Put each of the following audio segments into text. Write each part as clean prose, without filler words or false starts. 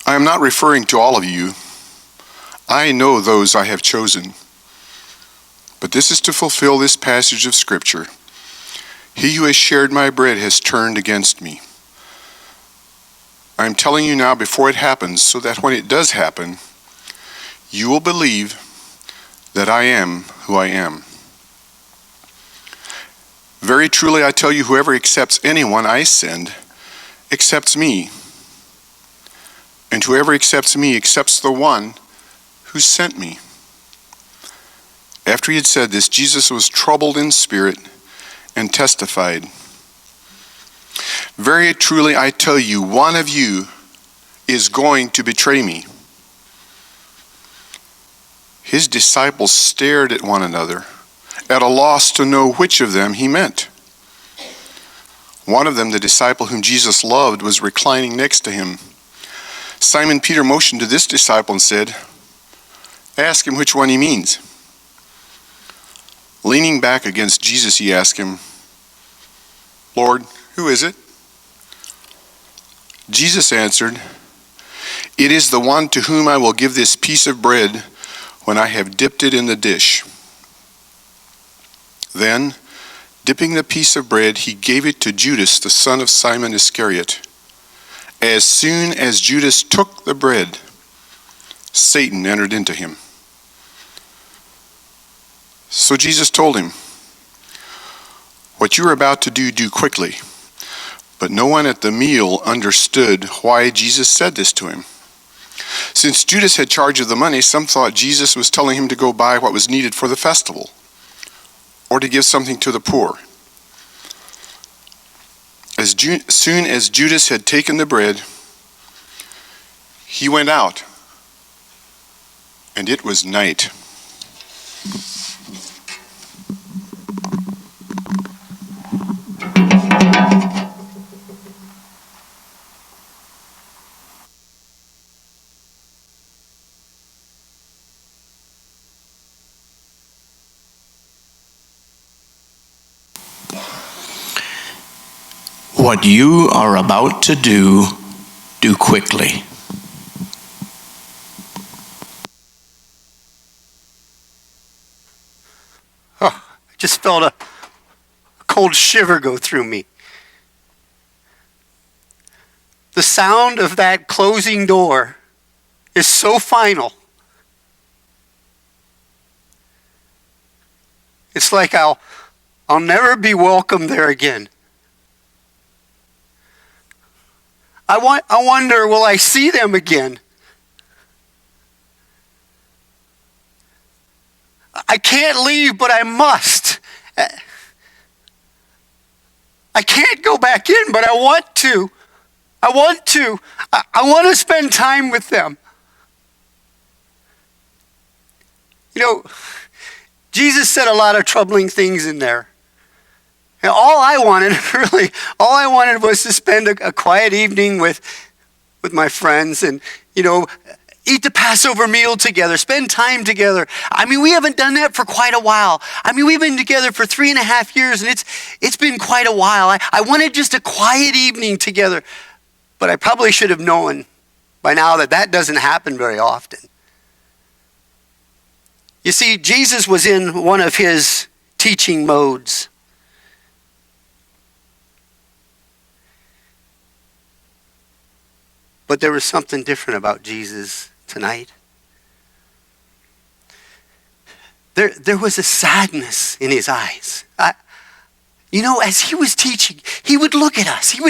I am not referring to all of you. I know those I have chosen. But this is to fulfill this passage of Scripture. He who has shared my bread has turned against me. I am telling you now before it happens, so that when it does happen, you will believe that I am who I am. Very truly I tell you, whoever accepts anyone I send accepts me. And whoever accepts me accepts the one who sent me. After he had said this, Jesus was troubled in spirit and testified, very truly I tell you, one of you is going to betray me. His disciples stared at one another, at a loss to know which of them he meant. One of them, the disciple whom Jesus loved, was reclining next to him. Simon Peter motioned to this disciple and said, "Ask him which one he means." Leaning back against Jesus, he asked him, "Lord, who is it?" Jesus answered, "It is the one to whom I will give this piece of bread when I have dipped it in the dish." Then, dipping the piece of bread, he gave it to Judas, the son of Simon Iscariot. As soon as Judas took the bread, Satan entered into him. So Jesus told him, "What you are about to do, do quickly." But no one at the meal understood why Jesus said this to him. Since Judas had charge of the money, some thought Jesus was telling him to go buy what was needed for the festival, or to give something to the poor. As soon as Judas had taken the bread, he went out, and it was night. What you are about to do, do quickly. Oh, I just felt a cold shiver go through me. The sound of that closing door is so final. It's like I'll never be welcome there again. I wonder, will I see them again? I can't leave, but I must. I can't go back in, but I want to. I want to spend time with them. You know, Jesus said a lot of troubling things in there. And all I wanted was to spend a quiet evening with my friends and, eat the Passover meal together, spend time together. I mean, we haven't done that for quite a while. I mean, we've been together for 3.5 years, and it's been quite a while. I wanted just a quiet evening together, but I probably should have known by now that doesn't happen very often. You see, Jesus was in one of his teaching modes. But there was something different about Jesus tonight. There was a sadness in his eyes. As he was teaching, he would look at us. He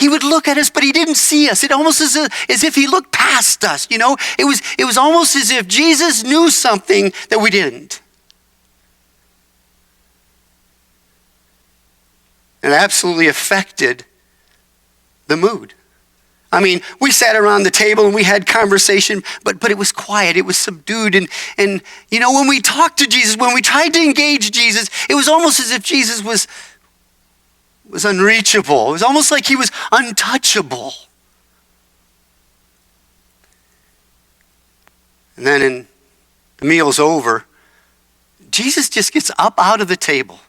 would look at us, but he didn't see us. It almost as if he looked past us. It was almost as if Jesus knew something that we didn't. And it absolutely affected the mood. I mean, we sat around the table and we had conversation, but it was quiet, it was subdued. And when we talked to Jesus, when we tried to engage Jesus, it was almost as if Jesus was unreachable. It was almost like he was untouchable. And then in the meal's over, Jesus just gets up out of the table.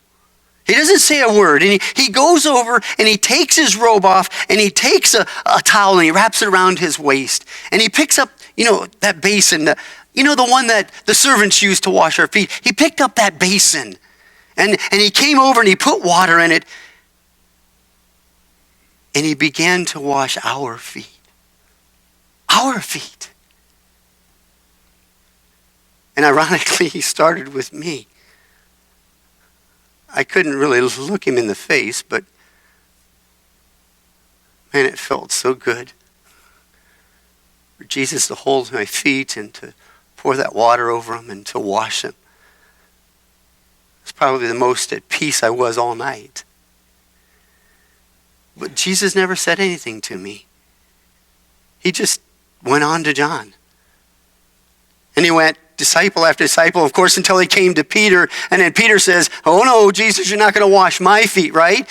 He doesn't say a word. And he goes over and he takes his robe off and he takes a towel and he wraps it around his waist. And he picks up, that basin, the one that the servants used to wash our feet. He picked up that basin and he came over and he put water in it. And he began to wash our feet. Our feet. And ironically, he started with me. I couldn't really look him in the face, but man, it felt so good for Jesus to hold my feet and to pour that water over them and to wash them. It's probably the most at peace I was all night. But Jesus never said anything to me. He just went on to John. And he went disciple after disciple, of course, until he came to Peter. And then Peter says, "Oh no, Jesus, you're not going to wash my feet, right?"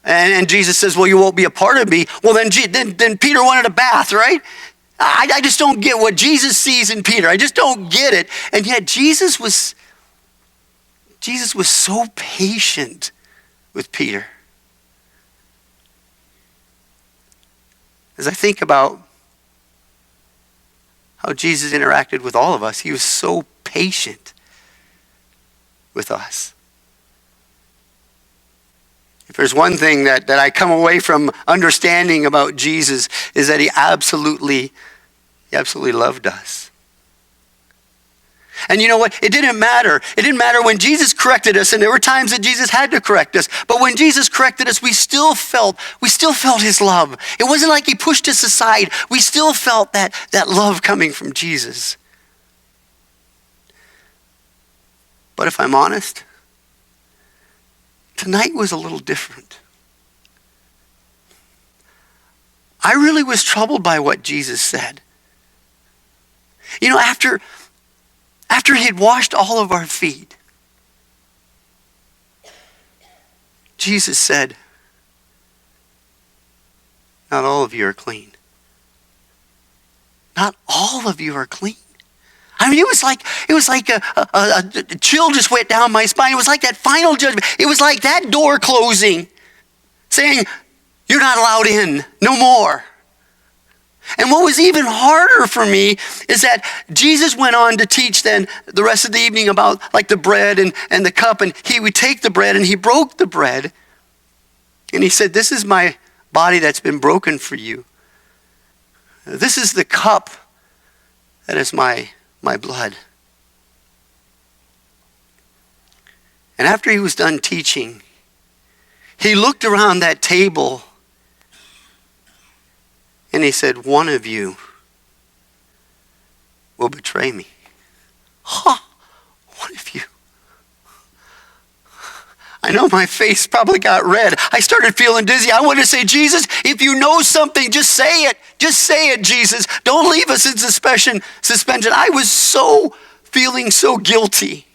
And Jesus says, "Well, you won't be a part of me." Well, then Peter wanted a bath, right? I just don't get what Jesus sees in Peter. I just don't get it. And yet Jesus was so patient with Peter. As I think about how Jesus interacted with all of us, he was so patient with us. If there's one thing that I come away from understanding about Jesus, is that he absolutely loved us. And you know what? It didn't matter. It didn't matter when Jesus corrected us, and there were times that Jesus had to correct us. But when Jesus corrected us, we still felt his love. It wasn't like he pushed us aside. We still felt that love coming from Jesus. But if I'm honest, tonight was a little different. I really was troubled by what Jesus said. After he had washed all of our feet, Jesus said, "Not all of you are clean." Not all of you are clean. I mean, it was like a chill just went down my spine. It was like that final judgment. It was like that door closing, saying, "You're not allowed in, no more." And what was even harder for me is that Jesus went on to teach then the rest of the evening about like the bread and the cup. And he would take the bread and he broke the bread. And he said, "This is my body that's been broken for you. This is the cup that is my blood." And after he was done teaching, he looked around that table and he said, "One of you will betray me." One of you. I know my face probably got red. I started feeling dizzy. I wanted to say, "Jesus, if you know something, just say it. Just say it, Jesus. Don't leave us in suspension." I was feeling so guilty.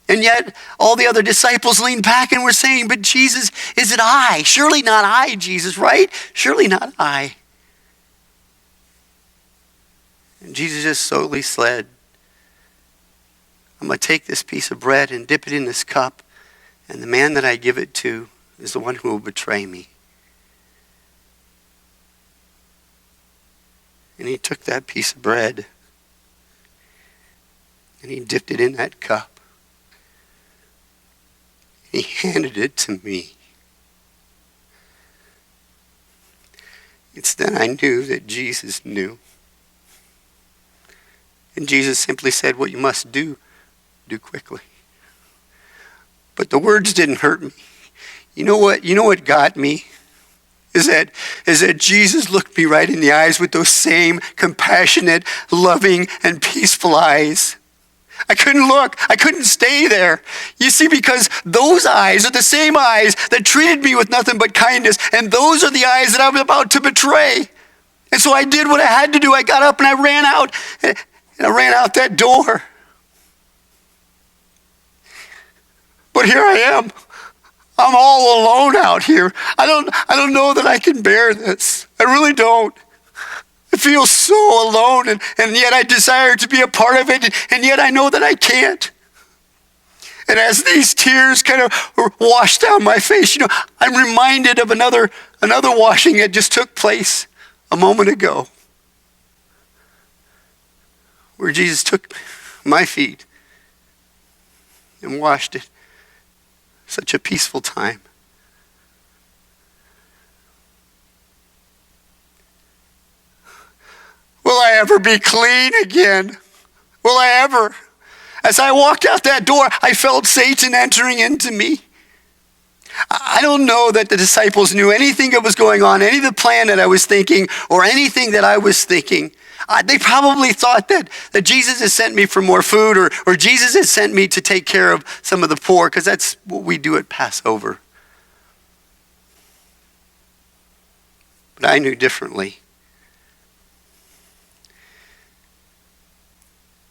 And yet, all the other disciples leaned back and were saying, "But Jesus, is it I? Surely not I, Jesus, right? Surely not I." And Jesus just slowly said, "I'm going to take this piece of bread and dip it in this cup, and the man that I give it to is the one who will betray me." And he took that piece of bread and he dipped it in that cup. He handed it to me. It's then I knew that Jesus knew. And Jesus simply said, "What you must do, do quickly." But the words didn't hurt me. You know what got me? Is that Jesus looked me right in the eyes with those same compassionate, loving, and peaceful eyes. I couldn't look. I couldn't stay there. You see, because those eyes are the same eyes that treated me with nothing but kindness, and those are the eyes that I was about to betray. And so I did what I had to do. I got up and I ran out, and I ran out that door. But here I am. I'm all alone out here. I don't know that I can bear this. I really don't. I feel so alone, and yet I desire to be a part of it, and yet I know that I can't. And as these tears kind of wash down my face, I'm reminded of another washing that just took place a moment ago, where Jesus took my feet and washed it. Such a peaceful time. Will I ever be clean again? Will I ever? As I walked out that door, I felt Satan entering into me. I don't know that the disciples knew anything that was going on, any of the plan that I was thinking, or anything that I was thinking. They probably thought that Jesus had sent me for more food, or Jesus had sent me to take care of some of the poor, because that's what we do at Passover. But I knew differently.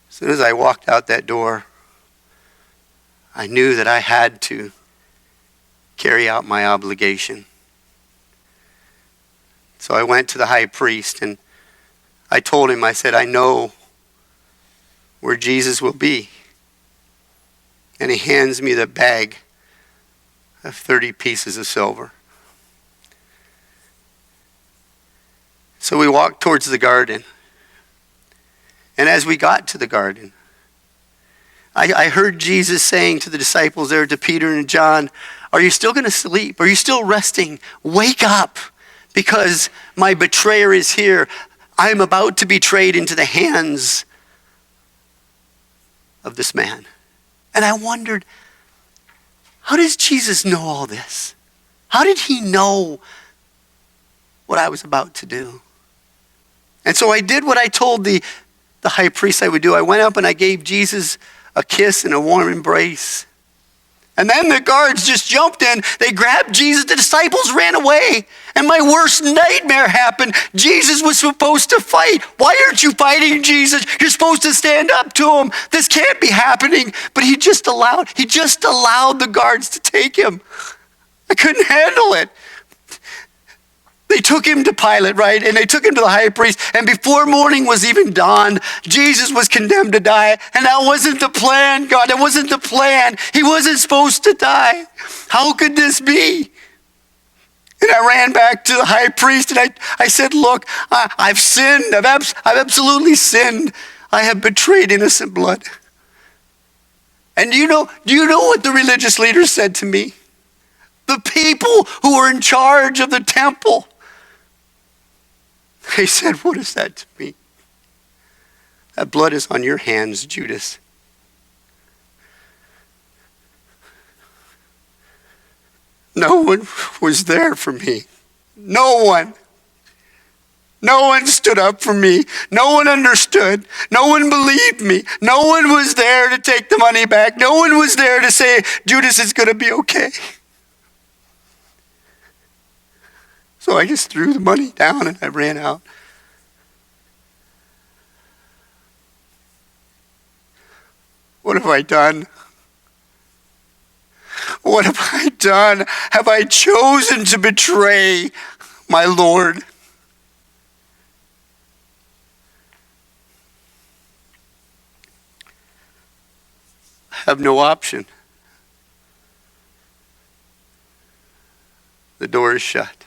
As soon as I walked out that door, I knew that I had to carry out my obligation. So I went to the high priest and I told him, I said, I know where Jesus will be. And he hands me the bag of 30 pieces of silver. So we walked towards the garden. And as we got to the garden, I heard Jesus saying to the disciples there, to Peter and John, are you still going to sleep? Are you still resting? Wake up, because my betrayer is here. I am about to be betrayed into the hands of this man. And I wondered, how does Jesus know all this? How did he know what I was about to do? And so I did what I told the high priest I would do. I went up and I gave Jesus a kiss and a warm embrace. And then the guards just jumped in. They grabbed Jesus. The disciples ran away. And my worst nightmare happened. Jesus was supposed to fight. Why aren't you fighting, Jesus? You're supposed to stand up to him. This can't be happening. But he just allowed the guards to take him. I couldn't handle it. They took him to Pilate, right? And they took him to the high priest. And before morning was even dawned, Jesus was condemned to die. And that wasn't the plan, God. That wasn't the plan. He wasn't supposed to die. How could this be? And I ran back to the high priest and I said, look, I've sinned. I've absolutely sinned. I have betrayed innocent blood. And do you know what the religious leaders said to me? The people who were in charge of the temple. They said, what is that to me? That blood is on your hands, Judas. No one was there for me. No one. No one stood up for me. No one understood. No one believed me. No one was there to take the money back. No one was there to say, Judas is going to be okay. So I just threw the money down and I ran out. What have I done? What have I done? Have I chosen to betray my Lord? I have no option. The door is shut.